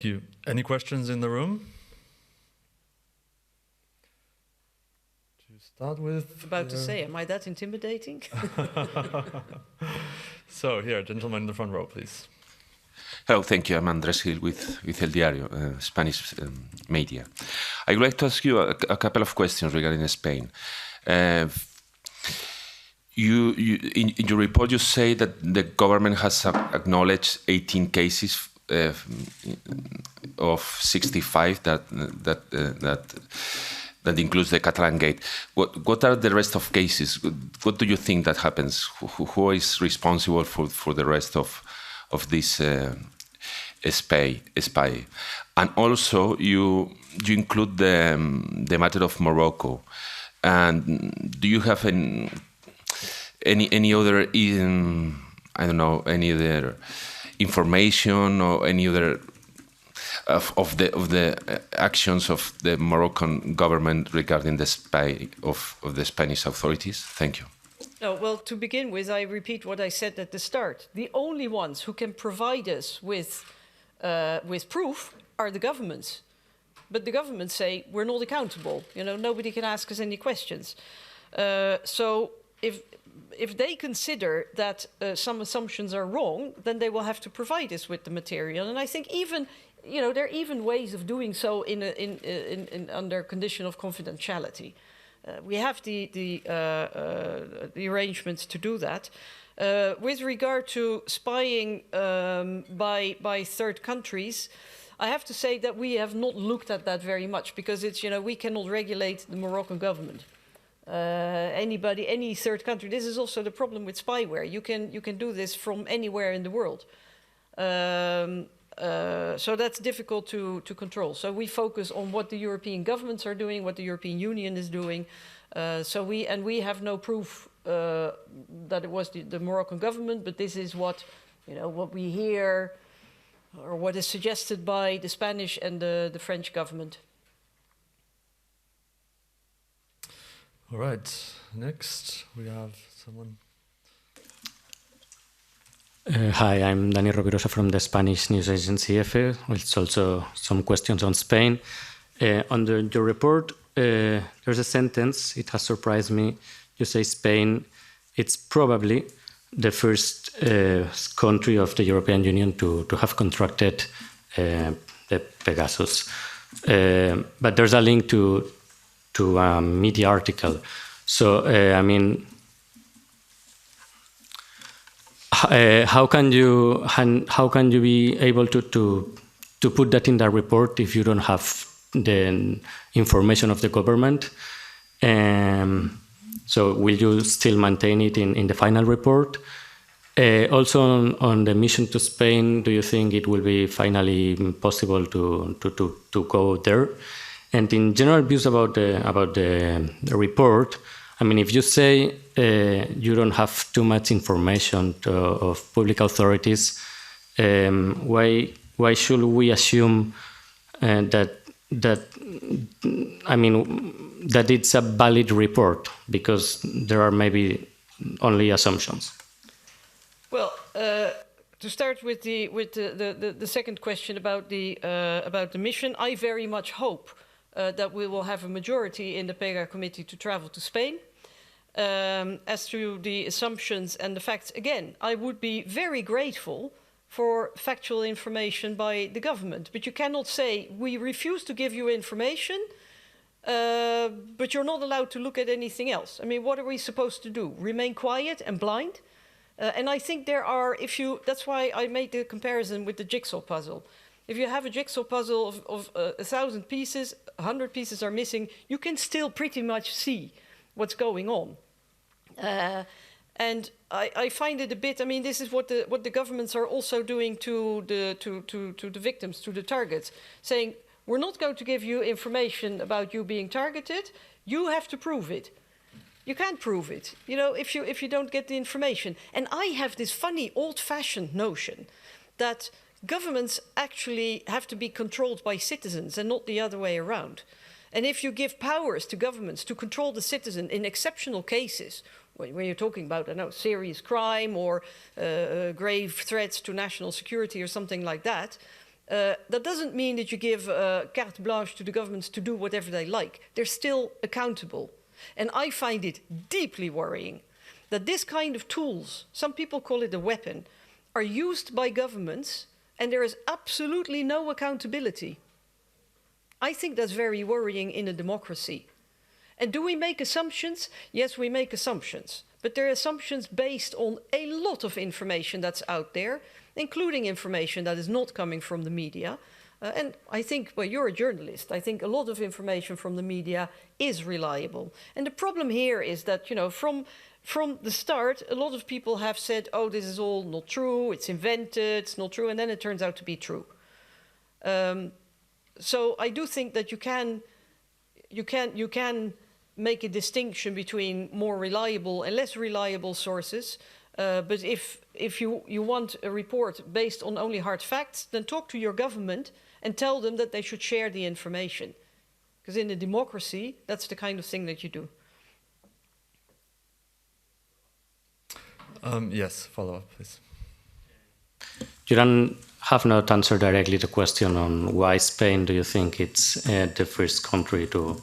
Thank you. Any questions in the room? To start with... About to say, am I that intimidating? So here, gentleman in the front row, please. Hello, thank you. I'm Andrés Gil with El Diario, Spanish media. I would like to ask you a couple of questions regarding Spain. In your report, you say that the government has acknowledged 18 cases of 65 that includes the Catalan gate. What are the rest of cases? What do you think that happens? Who is responsible for the rest of this spy? And also you include the matter of Morocco. And do you have any other I don't know, any other information or any other of the actions of the Moroccan government regarding the spy of the Spanish authorities? Thank you. No, well, to begin with, I repeat what I said at the start. The only ones who can provide us with proof are the governments. But the governments say we're not accountable. You know, nobody can ask us any questions. So if they consider that some assumptions are wrong, then they will have to provide us with the material. And I think even, you know, there are even ways of doing so under condition of confidentiality. We have the arrangements to do that. With regard to spying by third countries, I have to say that we have not looked at that very much because it's, you know, we cannot regulate the Moroccan government. Any third country. This is also the problem with spyware. You can do this from anywhere in the world. So that's difficult to control. So we focus on what the European governments are doing, what the European Union is doing. So we have no proof that it was the Moroccan government, but this is what, you know, what we hear or what is suggested by the Spanish and the French government. All right, next we have someone. Hi, I'm Dani Rovirosa from the Spanish news agency EFE. It's also some questions on Spain. Under your report, there's a sentence, it has surprised me. You say Spain, it's probably the first country of the European Union to have contracted the Pegasus. But there's a link to a media article. So, I mean, how can you be able to put that in the report if you don't have the information of the government? So will you still maintain it in the final report? Also on the mission to Spain, do you think it will be finally possible to go there? And in general views about the report, I mean, if you say you don't have too much information of public authorities, why should we assume that it's a valid report? Because there are maybe only assumptions. Well, to start with the second question about the mission, I very much hope that we will have a majority in the PEGA committee to travel to Spain. As to the assumptions and the facts, again, I would be very grateful for factual information by the government. But you cannot say, we refuse to give you information, but you're not allowed to look at anything else. I mean, what are we supposed to do? Remain quiet and blind? And I think there are, that's why I made the comparison with the jigsaw puzzle. If you have a jigsaw puzzle of 1,000 pieces, 100 pieces are missing, you can still pretty much see what's going on. And I find it a bit, I mean, this is what the governments are also doing to the victims, to the targets, saying, we're not going to give you information about you being targeted, you have to prove it. You can't prove it, you know, if you don't get the information. And I have this funny old-fashioned notion that governments actually have to be controlled by citizens and not the other way around. And if you give powers to governments to control the citizen in exceptional cases, when you're talking about, I don't know, serious crime or grave threats to national security or something like that, That doesn't mean that you give carte blanche to the governments to do whatever they like. They're still accountable. And I find it deeply worrying that this kind of tools, some people call it a weapon, are used by governments and there is absolutely no accountability. I think that's very worrying in a democracy. And do we make assumptions? Yes, we make assumptions. But they're assumptions based on a lot of information that's out there, including information that is not coming from the media. And I think, well, you're a journalist. I think a lot of information from the media is reliable. And the problem here is that, you know, from the start, a lot of people have said, oh, this is all not true, it's invented, it's not true, and then it turns out to be true. So I do think that you can make a distinction between more reliable and less reliable sources. But if you want a report based on only hard facts, then talk to your government and tell them that they should share the information. Because in a democracy, that's the kind of thing that you do. Yes, follow up, please. You have not answered directly the question on why Spain do you think it's the first country to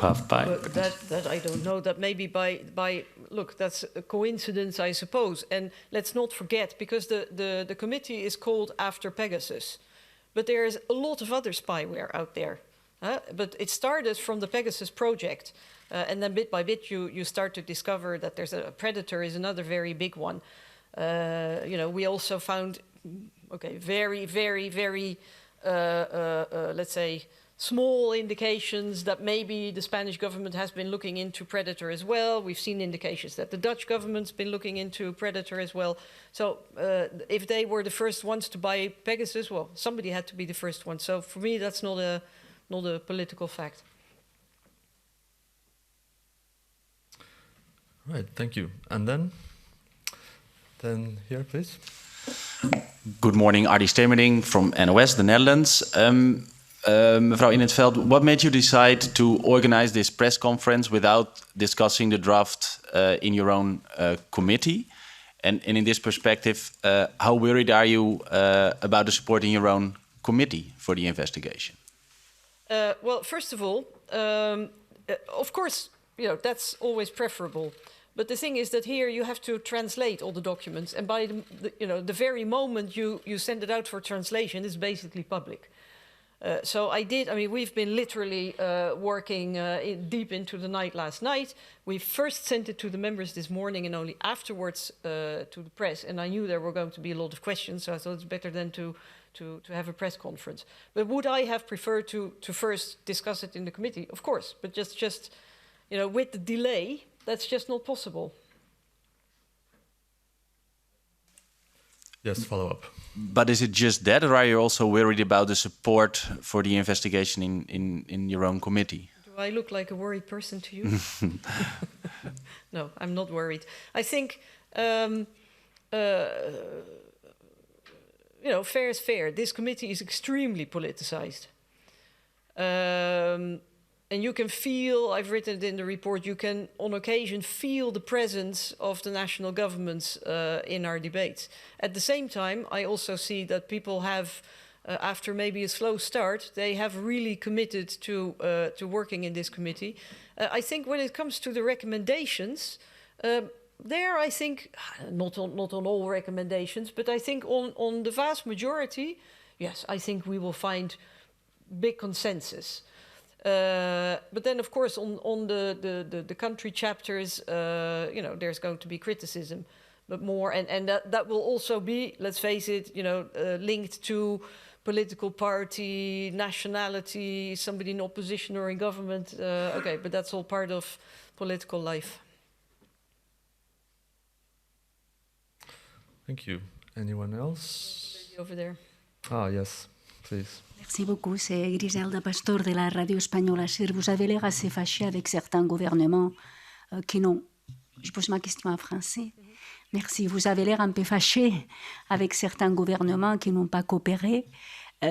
have But that I don't know. That maybe by look, that's a coincidence, I suppose. And let's not forget, because the committee is called after Pegasus, but there is a lot of other spyware out there. But it started from the Pegasus project, and then bit by bit you start to discover that there's a Predator is another very big one. You know, we also found very let's say small indications that maybe the Spanish government has been looking into Predator as well. We've seen indications that the Dutch government's been looking into Predator as well. So if they were the first ones to buy Pegasus, well, somebody had to be the first one. So for me, that's not a political fact. Right, thank you. And then here, please. Good morning, Ardy Stemerding from NOS, the Netherlands. Mevrouw In 't Veld, what made you decide to organize this press conference without discussing the draft in your own committee? And in this perspective, how worried are you about the support in your own committee for the investigation? Well, first of all, of course, you know, that's always preferable. But the thing is that here you have to translate all the documents, and by the very moment you send it out for translation, it's basically public. So I mean, we've been literally working deep into the night last night. We first sent it to the members this morning and only afterwards to the press. And I knew there were going to be a lot of questions, so I thought it's better than to have a press conference. But would I have preferred to first discuss it in the committee? Of course, but just you know, with the delay, that's just not possible. Yes, follow up. But is it just that, or are you also worried about the support for the investigation in your own committee? Do I look like a worried person to you? No, I'm not worried. I think, you know, fair is fair. This committee is extremely politicized. And you can feel, I've written it in the report, you can on occasion feel the presence of the national governments in our debates. At the same time, I also see that people have, after maybe a slow start, they have really committed to working in this committee. I think when it comes to the recommendations, there I think, not on all recommendations, but I think on the vast majority, yes, I think we will find big consensus. But then, of course, on the country chapters, you know, there's going to be criticism, but more, and that will also be, let's face it, you know, linked to political party, nationality, somebody in opposition or in government. Okay, but that's all part of political life. Thank you. Anyone else? Lady over there. Ah, yes, please. Merci beaucoup, c'est Griselda Pastor de la radio espagnole. Vous avez l'air assez fâché avec certains gouvernements qui n'ont... Je pose ma question en français. Merci. Vous avez l'air un peu fâché avec certains gouvernements qui n'ont pas coopéré.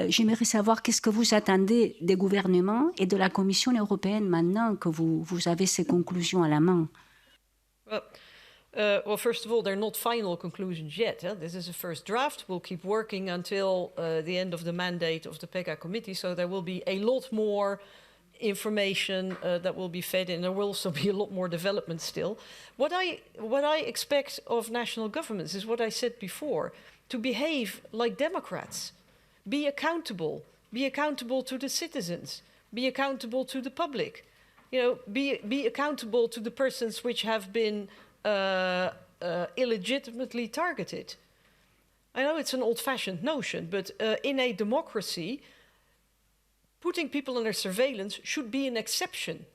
J'aimerais savoir qu'est-ce que vous attendez des gouvernements et de la Commission européenne maintenant que vous avez ces conclusions à la main. Well, Well, first of all, they're not final conclusions yet. This is a first draft. We'll keep working until the end of the mandate of the PEGA committee, so there will be a lot more information that will be fed in. There will also be a lot more development still. What I expect of national governments is what I said before, to behave like democrats. Be accountable to the citizens, be accountable to the public, be accountable to the persons which have been illegitimately targeted. I know it's an old-fashioned notion, but in a democracy, putting people under surveillance should be an exception.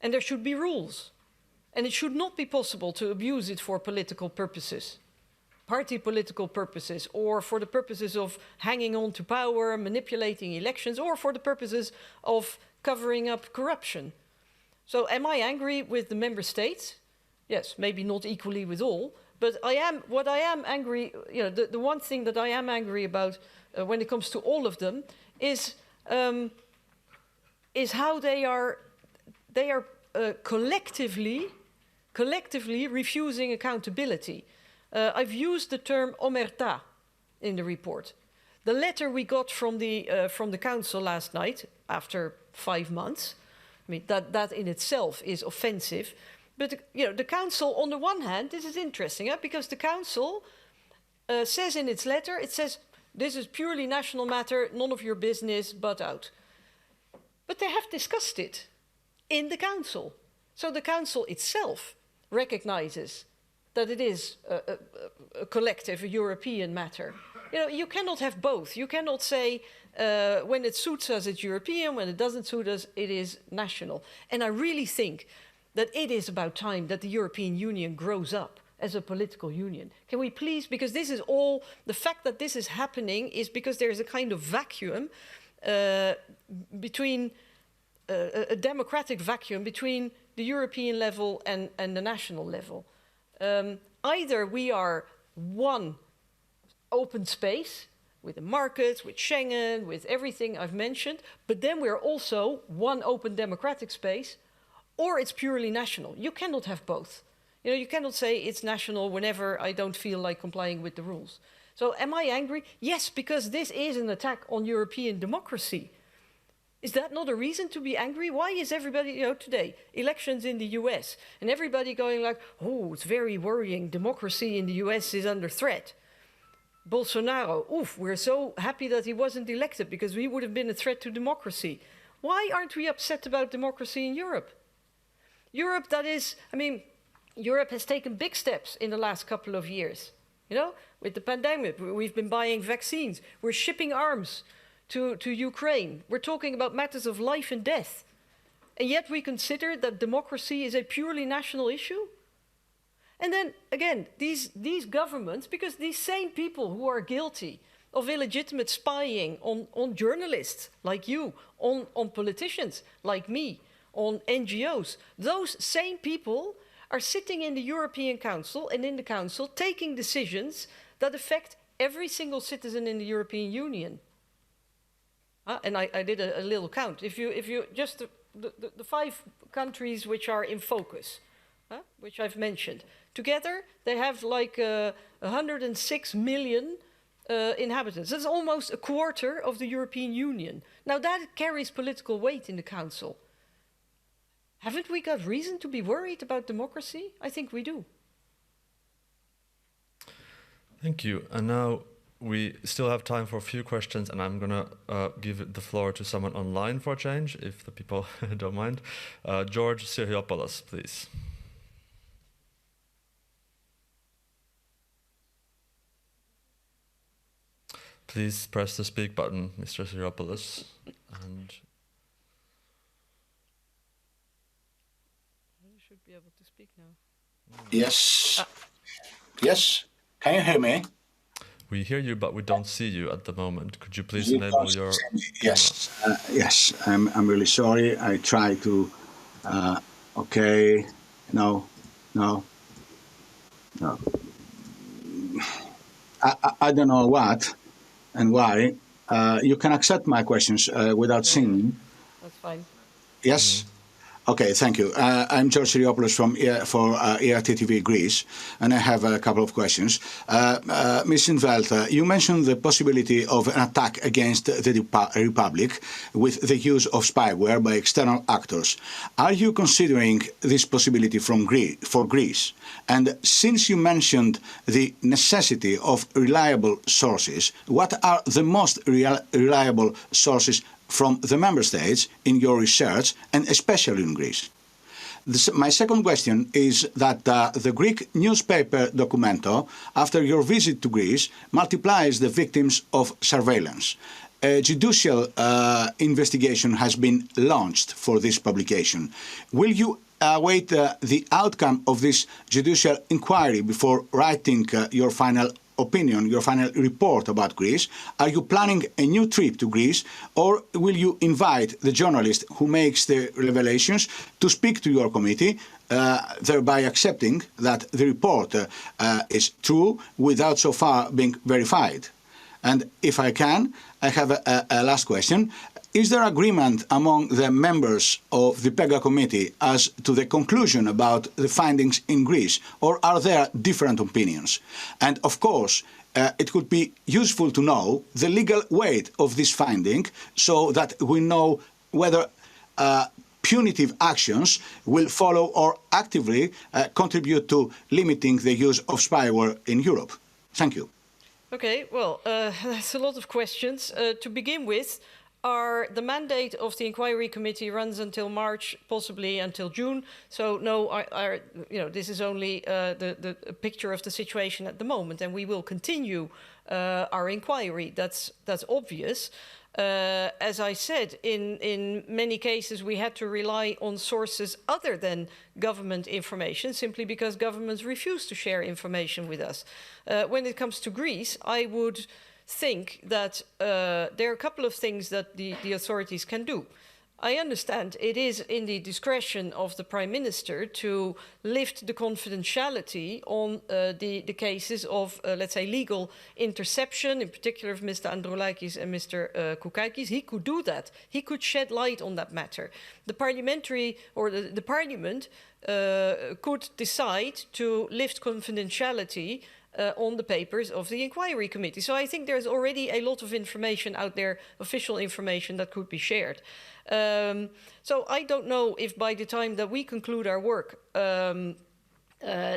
And there should be rules. And it should not be possible to abuse it for political purposes, party political purposes, or for the purposes of hanging on to power, manipulating elections, or for the purposes of covering up corruption. So am I angry with the member states? Yes, maybe not equally with all, but what I am angry, the one thing that I am angry about when it comes to all of them is how they are collectively refusing accountability. I've used the term omerta in the report. The letter we got from the council last night, after 5 months, I mean that in itself is offensive. But the council, on the one hand, this is interesting, because the council says in its letter, it says, this is purely national matter, none of your business, butt out. But they have discussed it in the council. So the council itself recognizes that it is a collective, a European matter. You cannot have both. You cannot say, when it suits us, it's European, when it doesn't suit us, it is national. And I really think that it is about time that the European Union grows up as a political union. Can we please, because this is all, the fact that this is happening is because there is a kind of vacuum between, a democratic vacuum between the European level and the national level. Either we are one open space with the markets, with Schengen, with everything I've mentioned, but then we're also one open democratic space, or it's purely national. You cannot have both. You cannot say it's national whenever I don't feel like complying with the rules. So am I angry? Yes, because this is an attack on European democracy. Is that not a reason to be angry? Why is everybody, today, elections in the US, and everybody going like, oh, it's very worrying, democracy in the US is under threat. Bolsonaro, oof, we're so happy that he wasn't elected because he would have been a threat to democracy. Why aren't we upset about democracy in Europe? Europe, that is, Europe has taken big steps in the last couple of years. With the pandemic, we've been buying vaccines. We're shipping arms to Ukraine. We're talking about matters of life and death. And yet we consider that democracy is a purely national issue? And then, again, these governments, because these same people who are guilty of illegitimate spying on journalists like you, on politicians like me, on NGOs, those same people are sitting in the European Council and in the Council taking decisions that affect every single citizen in the European Union. And I did a little count. If you just the 5 countries which are in focus, which I've mentioned, together they have like 106 million inhabitants. That's almost a quarter of the European Union. Now that carries political weight in the Council. Haven't we got reason to be worried about democracy? I think we do. Thank you. And now we still have time for a few questions, and I'm going to give the floor to someone online for a change, if the people don't mind. George Syriopoulos, please. Please press the speak button, Mr. Syriopoulos. And you should be able to speak now. Yes. Yes. Can you hear me? we hear you, but we don't see you at the moment. Could you please enable your... Yes. Yes. I'm really sorry. I try to... okay. No. I don't know what and why. You can accept my questions without singing. That's fine. Yes. Okay, thank you. I'm George Siriopoulos for ERT-TV Greece, and I have a couple of questions. Ms. In Veld, you mentioned the possibility of an attack against the Republic with the use of spyware by external actors. Are you considering this possibility for Greece? And since you mentioned the necessity of reliable sources, what are the most reliable sources from the member states in your research, and especially in Greece? My second question is that the Greek newspaper Documento, after your visit to Greece, multiplies the victims of surveillance. A judicial investigation has been launched for this publication. Will you await the outcome of this judicial inquiry before writing your final opinion, your final report about Greece? Are you planning a new trip to Greece, or will you invite the journalist who makes the revelations to speak to your committee, thereby accepting that the report is true without so far being verified? And if I can, I have a last question. Is there agreement among the members of the PEGA committee as to the conclusion about the findings in Greece, or are there different opinions? And of course, it could be useful to know the legal weight of this finding so that we know whether punitive actions will follow or actively contribute to limiting the use of spyware in Europe. Thank you. Okay, well, that's a lot of questions. To begin with, the mandate of the inquiry committee runs until March, possibly until June. So no, this is only the picture of the situation at the moment, and we will continue our inquiry. That's obvious. As I said, in many cases we had to rely on sources other than government information, simply because governments refuse to share information with us. When it comes to Greece, I would think that there are a couple of things that the authorities can do. I understand it is in the discretion of the Prime Minister to lift the confidentiality on the cases of, let's say, legal interception, in particular of Mr. Androulakis and Mr. Koukakis. He could do that. He could shed light on that matter. The parliamentary, or the Parliament could decide to lift confidentiality on the papers of the inquiry committee. So I think there's already a lot of information out there, official information that could be shared. So I don't know if by the time that we conclude our work, the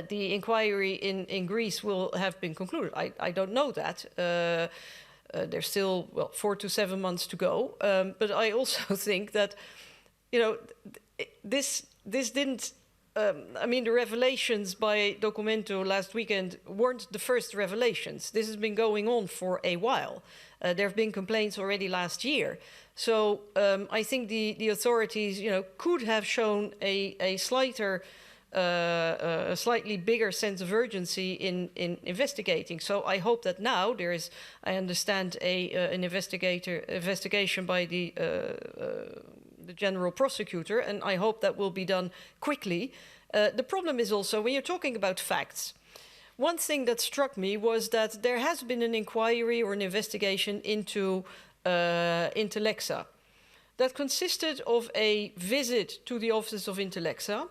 inquiry in Greece will have been concluded. I don't know that. There's still, well, 4 to 7 months to go. But I also think that, you know, this didn't... I mean, the revelations by Documento last weekend weren't the first revelations. This has been going on for a while. There have been complaints already last year. So I think the authorities, you know, could have shown a slightly bigger sense of urgency in investigating. So I hope that now there is, I understand, an investigation by the general prosecutor, and I hope that will be done quickly. The problem is also, when you're talking about facts, one thing that struck me was that there has been an inquiry or an investigation into Intellexa that consisted of a visit to the offices of Intellexa.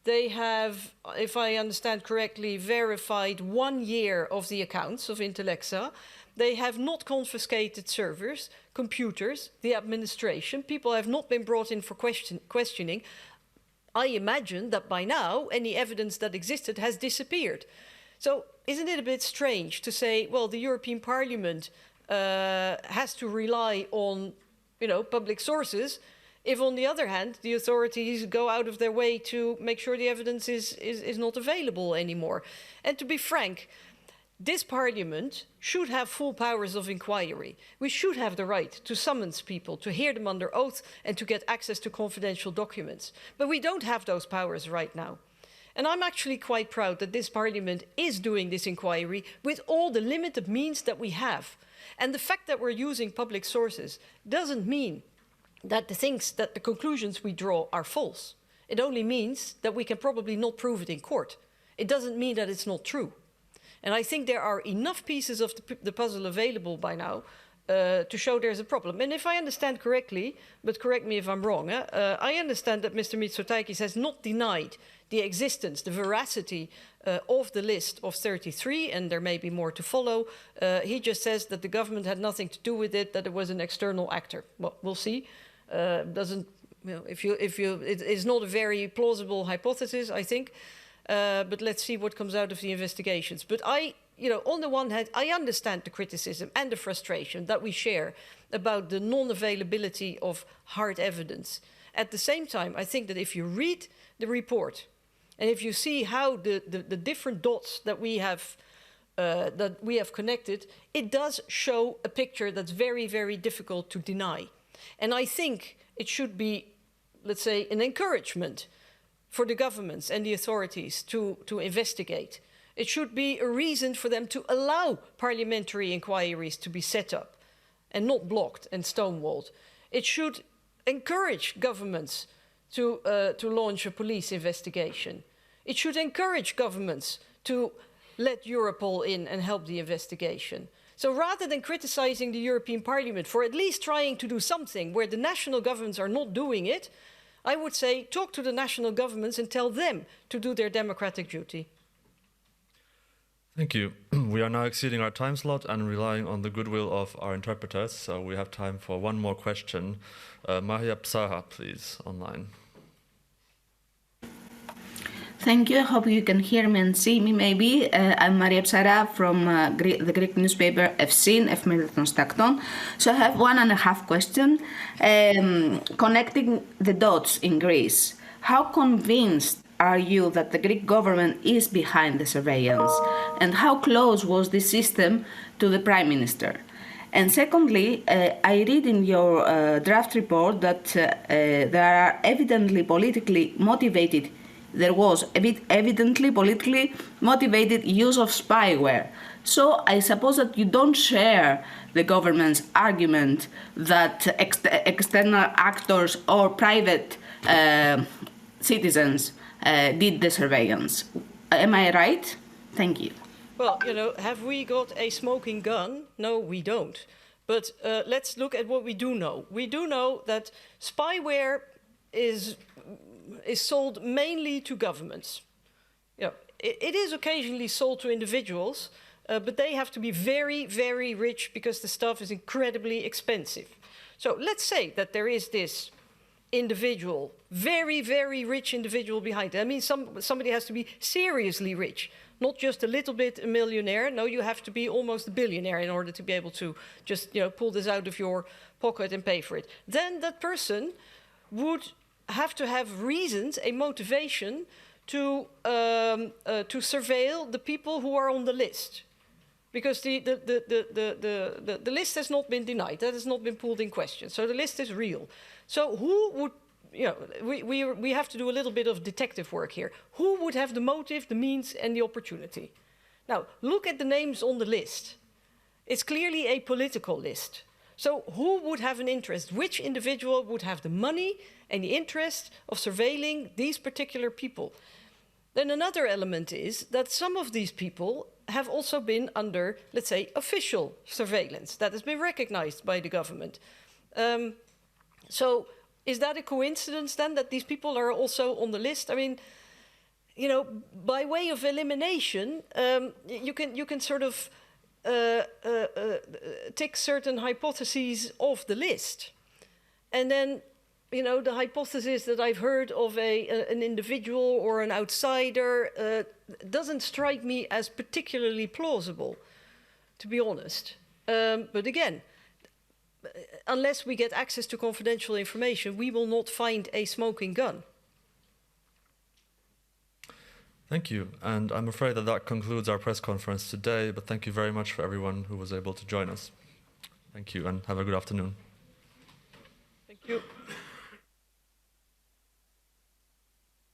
They have, if I understand correctly, verified 1 year of the accounts of Intellexa. They have not confiscated servers, computers, the administration. People have not been brought in for questioning. I imagine that by now, any evidence that existed has disappeared. So isn't it a bit strange to say, well, the European Parliament has to rely on, you know, public sources, if on the other hand, the authorities go out of their way to make sure the evidence is not available anymore? And to be frank, this Parliament should have full powers of inquiry. We should have the right to summons people, to hear them under oath, and to get access to confidential documents. But we don't have those powers right now. And I'm actually quite proud that this Parliament is doing this inquiry with all the limited means that we have. And the fact that we're using public sources doesn't mean that the conclusions we draw are false. It only means that we can probably not prove it in court. It doesn't mean that it's not true. And I think there are enough pieces of the puzzle available by now to show there's a problem. And if I understand correctly, but correct me if I'm wrong, I understand that Mr. Mitsotakis has not denied the existence, the veracity of the list of 33, and there may be more to follow. He just says that the government had nothing to do with it, that it was an external actor. Well, we'll see. Doesn't, you know, it is not a very plausible hypothesis, I think. But let's see what comes out of the investigations. But on the one hand, I understand the criticism and the frustration that we share about the non-availability of hard evidence. At the same time, I think that if you read the report and if you see how the different dots that we have connected, it does show a picture that's very, very difficult to deny. And I think it should be, let's say, an encouragement for the governments and the authorities to investigate. It should be a reason for them to allow parliamentary inquiries to be set up and not blocked and stonewalled. It should encourage governments to launch a police investigation. It should encourage governments to let Europol in and help the investigation. So rather than criticizing the European Parliament for at least trying to do something where the national governments are not doing it, I would say talk to the national governments and tell them to do their democratic duty. Thank you. We are now exceeding our time slot and relying on the goodwill of our interpreters, so we have time for one more question. Mahia Psaha, please, online. Thank you. I hope you can hear me and see me, maybe. I'm Maria Psara from the Greek newspaper Efsin, Efemerides Stakton. So I have 1.5 questions. Connecting the dots in Greece, how convinced are you that the Greek government is behind the surveillance? And how close was this system to the Prime Minister? And secondly, I read in your draft report that there are evidently politically motivated use of spyware. So I suppose that you don't share the government's argument that external actors or private citizens did the surveillance. Am I right? Thank you. Well, have we got a smoking gun? No, we don't. But let's look at what we do know. We do know that spyware is sold mainly to governments. It is occasionally sold to individuals, but they have to be very, very rich because the stuff is incredibly expensive. So let's say that there is this individual, very, very rich individual behind it. I mean, somebody has to be seriously rich, not just a little bit a millionaire. No, you have to be almost a billionaire in order to be able to just pull this out of your pocket and pay for it. Then that person would have to have reasons, a motivation to surveil the people who are on the list, because the list has not been denied, that has not been pulled in question. So the list is real. So who would, we have to do a little bit of detective work here. Who would have the motive, the means, and the opportunity? Now look at the names on the list. It's clearly a political list. So who would have an interest? Which individual would have the money and the interest of surveilling these particular people? Then another element is that some of these people have also been under, let's say, official surveillance that has been recognized by the government. So is that a coincidence then that these people are also on the list? I mean, by way of elimination, you can sort of tick certain hypotheses off the list. And then, the hypothesis that I've heard of an individual or an outsider doesn't strike me as particularly plausible, to be honest. But again, unless we get access to confidential information, we will not find a smoking gun. Thank you. And I'm afraid that concludes our press conference today, but thank you very much for everyone who was able to join us. Thank you and have a good afternoon. Thank you.